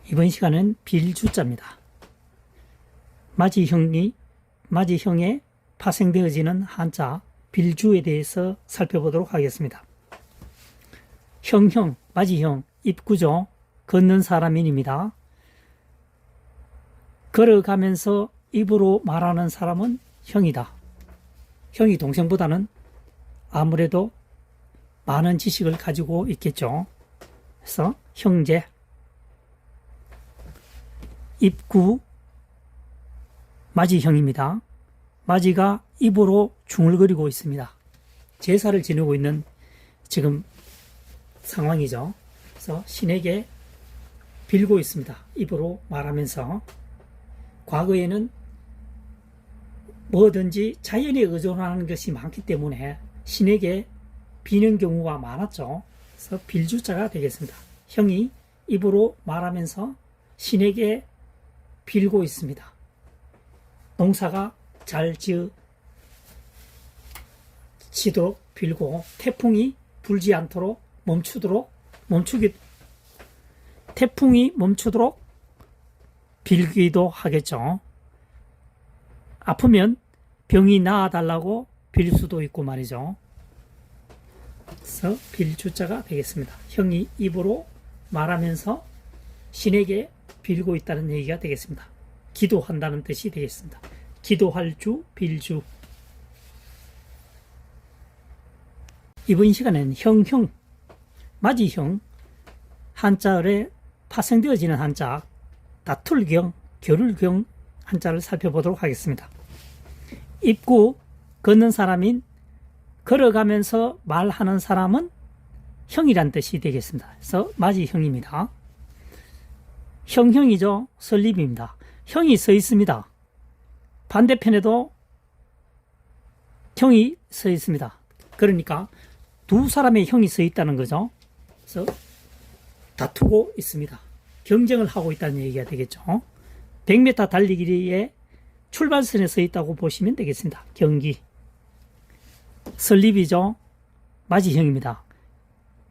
이번 시간은 빌주자입니다. 맞이형의 파생되어지는 한자 빌주에 대해서 살펴보도록 하겠습니다. 형형, 맞이형, 입구죠. 걷는 사람인입니다. 걸어가면서 입으로 말하는 사람은 형이다. 형이 동생보다는 아무래도 많은 지식을 가지고 있겠죠. 그래서 형제, 입구, 맞이형입니다. 맞이가 입으로 중얼거리고 있습니다. 제사를 지내고 있는 지금 상황이죠. 그래서 신에게 빌고 있습니다. 입으로 말하면서. 과거에는 뭐든지 자연에 의존하는 것이 많기 때문에 신에게 비는 경우가 많았죠. 그래서 빌주자가 되겠습니다. 형이 입으로 말하면서 신에게 빌고 있습니다. 농사가 잘 지도록 빌고, 태풍이 불지 않도록 태풍이 멈추도록 빌기도 하겠죠. 아프면 병이 나아달라고 빌 수도 있고 말이죠. 그래서 빌주자가 되겠습니다. 형이 입으로 말하면서 신에게 빌고 있다는 얘기가 되겠습니다. 기도한다는 뜻이 되겠습니다. 기도할 주, 빌주. 이번 시간에는 형형, 맞이형, 한자어에 파생되어지는 한자, 다툴경, 겨룰경 한자를 살펴보도록 하겠습니다. 입구, 걷는 사람인, 걸어가면서 말하는 사람은 형이란 뜻이 되겠습니다. 그래서 맞이형입니다. 형형이죠. 설립입니다. 형이 서 있습니다. 반대편에도 형이 서 있습니다. 그러니까 두 사람의 형이 서 있다는 거죠. 그래서 다투고 있습니다. 경쟁을 하고 있다는 얘기가 되겠죠. 100m 달리기에 출발선에 서 있다고 보시면 되겠습니다. 경기. 설립이죠. 맞이형입니다.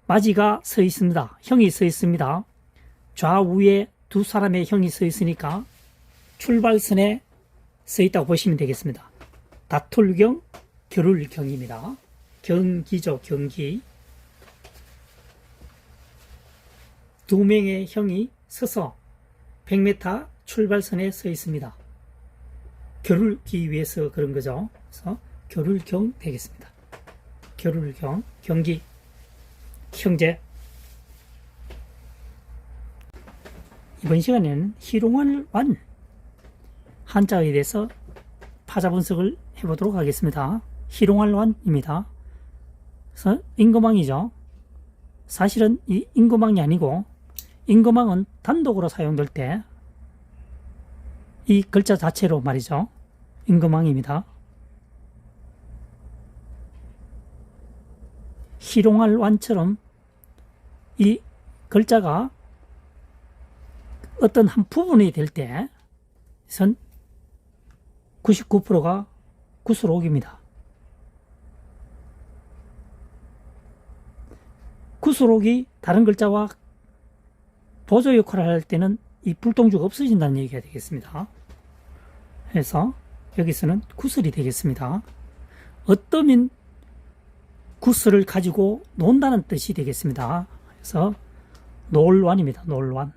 맞이가 서 있습니다. 형이 서 있습니다. 좌우에 두 사람의 형이 서 있으니까 출발선에 서 있다고 보시면 되겠습니다. 다툴경, 겨룰경입니다. 경기죠, 경기. 두 명의 형이 서서 100m 출발선에 서 있습니다. 겨룰기 위해서 그런 거죠. 그래서 겨룰경 되겠습니다. 겨룰경, 경기, 형제. 이번 시간에는 희롱할완 한자에 대해서 파자 분석을 해보도록 하겠습니다. 희롱할완입니다. 그래서 임금왕이죠. 사실은 이 임금왕이 아니고, 임금왕은 단독으로 사용될 때 이 글자 자체로 말이죠. 임금왕입니다. 희롱할완처럼 이 글자가 어떤 한 부분이 될 때 선 99%가 구수록입니다. 구수록이 다른 글자와 보조 역할을 할 때는 이 불동주가 없어진다는 얘기가 되겠습니다. 그래서 여기서는 구설이 되겠습니다. 어떠면 구설을 가지고 논다는 뜻이 되겠습니다. 그래서 놀완입니다. 놀완.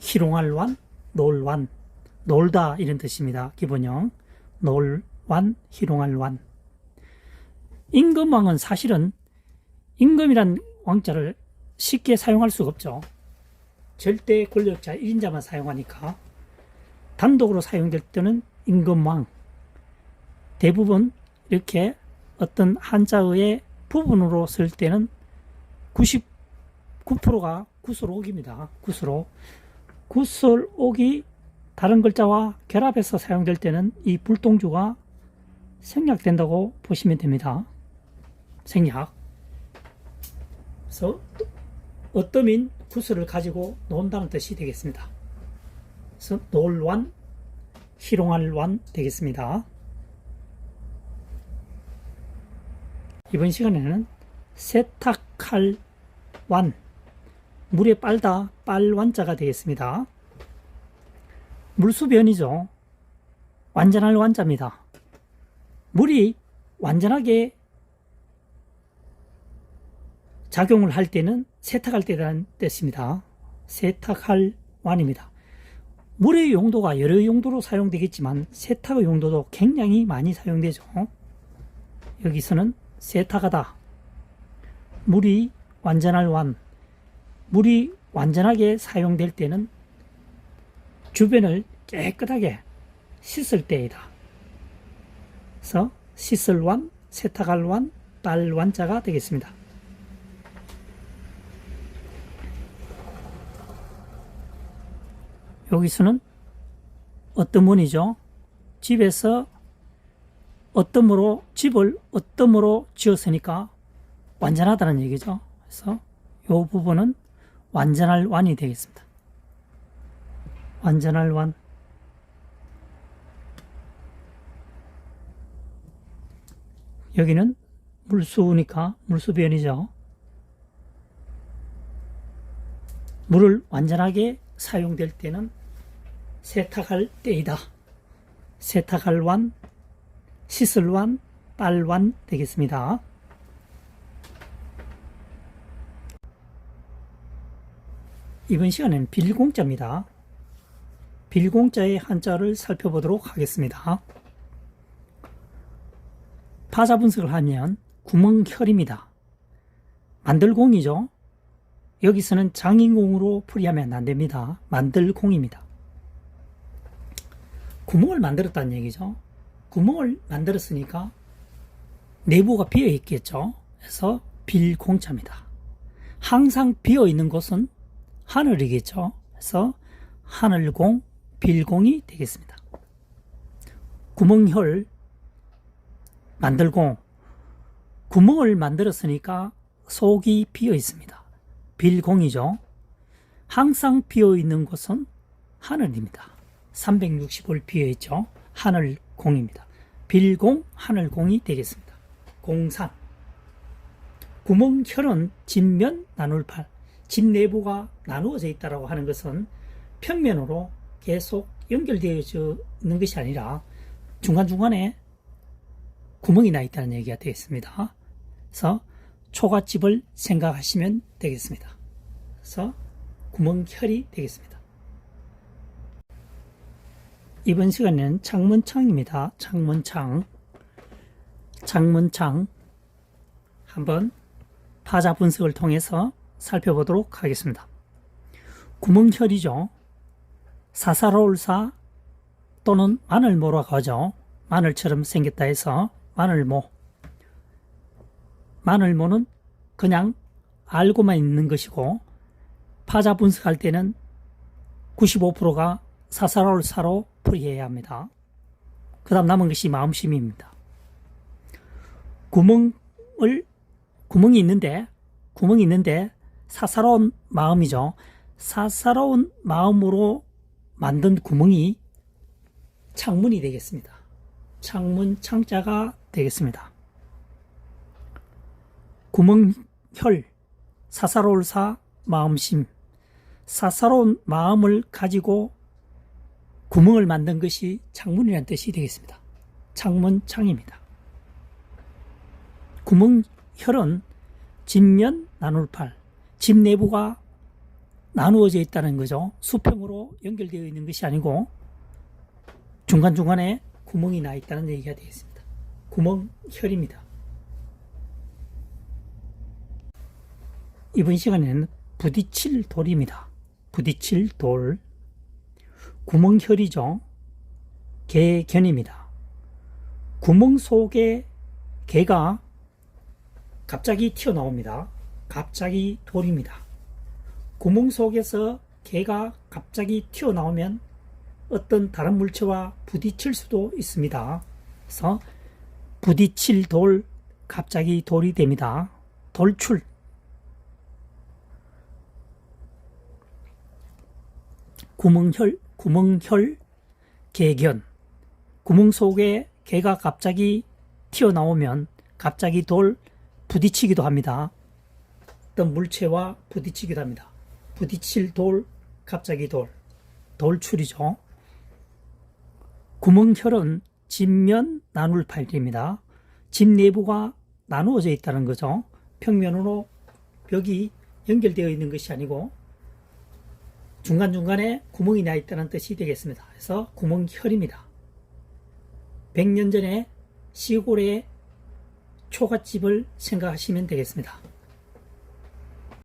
희롱할완, 놀완. 놀다 이런 뜻입니다. 기본형. 놀완, 희롱할완. 임금왕은 사실은 임금이란 왕자를 쉽게 사용할 수가 없죠. 절대 권력자 1인자만 사용하니까 단독으로 사용될 때는 임금왕. 대부분 이렇게 어떤 한자의 부분으로 쓸 때는 99%가 구설옥입니다. 구설옥. 구설옥이 다른 글자와 결합해서 사용될 때는 이 불동주가 생략된다고 보시면 됩니다. 생략. 그래서 어떠민 구설을 가지고 논다는 뜻이 되겠습니다. 그래서 놀완, 희롱할완 되겠습니다. 이번 시간에는 세탁할 완, 물에 빨다, 빨완자가 되겠습니다. 물수변이죠. 완전할 완자입니다. 물이 완전하게 작용을 할 때는 세탁할 때라는 뜻입니다. 세탁할 완입니다. 물의 용도가 여러 용도로 사용되겠지만 세탁의 용도도 굉장히 많이 사용되죠. 여기서는 세탁하다, 물이 완전할 완, 물이 완전하게 사용될 때는 주변을 깨끗하게 씻을 때이다. 그래서 씻을 완, 세탁할 완, 빨 완자가 되겠습니다. 여기서는 어떠문이죠. 집에서 집을 어떠므로 지었으니까 완전하다는 얘기죠. 그래서 이 부분은 완전할 완이 되겠습니다. 완전할 완. 여기는 물수니까 물수변이죠. 물을 완전하게 사용될 때는 세탁할 때이다. 세탁할 완, 씻을 완, 빨 완 되겠습니다. 이번 시간에는 빌공자입니다. 빌공자의 한자를 살펴보도록 하겠습니다. 파자 분석을 하면 구멍혈입니다. 만들공이죠. 여기서는 장인공으로 풀이하면 안됩니다. 만들공입니다. 구멍을 만들었다는 얘기죠. 구멍을 만들었으니까 내부가 비어있겠죠. 그래서 빌공자입니다. 항상 비어있는 곳은 하늘이겠죠. 그래서 하늘공, 빌공이 되겠습니다. 구멍혈, 만들공, 구멍을 만들었으니까 속이 비어 있습니다. 빌공이죠. 항상 비어 있는 곳은 하늘입니다. 365일 비어 있죠. 하늘공입니다. 빌공, 하늘공이 되겠습니다. 공산, 구멍혈은 집면 나눌팔, 집 내부가 나누어져 있다고 하는 것은 평면으로 계속 연결되어 있는 것이 아니라 중간중간에 구멍이 나 있다는 얘기가 되겠습니다. 그래서 초가집을 생각하시면 되겠습니다. 그래서 구멍혈이 되겠습니다. 이번 시간에는 창문창입니다. 창문창 한번 파자 분석을 통해서 살펴보도록 하겠습니다. 구멍혈이죠. 사사로울사 또는 마늘모라고 하죠. 마늘처럼 생겼다 해서 마늘모. 마늘모는 그냥 알고만 있는 것이고 파자 분석할 때는 95%가 사사로울사로 풀이해야 합니다. 그 다음 남은 것이 마음심입니다. 구멍이 있는데 사사로운 마음이죠. 사사로운 마음으로 만든 구멍이 창문이 되겠습니다. 창문 창자가 되겠습니다. 구멍혈, 사사로울사, 마음심. 사사로운 마음을 가지고 구멍을 만든 것이 창문이라는 뜻이 되겠습니다. 창문창입니다. 구멍혈은 집면 나눌팔, 집 내부가 나누어져 있다는 거죠. 수평으로 연결되어 있는 것이 아니고 중간중간에 구멍이 나 있다는 얘기가 되겠습니다. 구멍혈입니다. 이번 시간에는 부딪힐 돌입니다. 부딪힐 돌. 구멍혈이죠. 개견입니다. 구멍 속에 개가 갑자기 튀어나옵니다. 갑자기 돌입니다. 구멍 속에서 개가 갑자기 튀어나오면 어떤 다른 물체와 부딪힐 수도 있습니다. 그래서 부딪힐 돌, 갑자기 돌이 됩니다. 돌출. 구멍혈, 개견. 구멍 속에 개가 갑자기 튀어나오면 갑자기 돌, 부딪히기도 합니다. 어떤 물체와 부딪히기도 합니다. 부딪힐 돌, 갑자기 돌출이죠. 구멍혈은 집면 나눌 파일입니다. 집 내부가 나누어져 있다는 거죠. 평면으로 벽이 연결되어 있는 것이 아니고 중간중간에 구멍이 나 있다는 뜻이 되겠습니다. 그래서 구멍혈입니다. 100년 전에 시골의 초가집을 생각하시면 되겠습니다.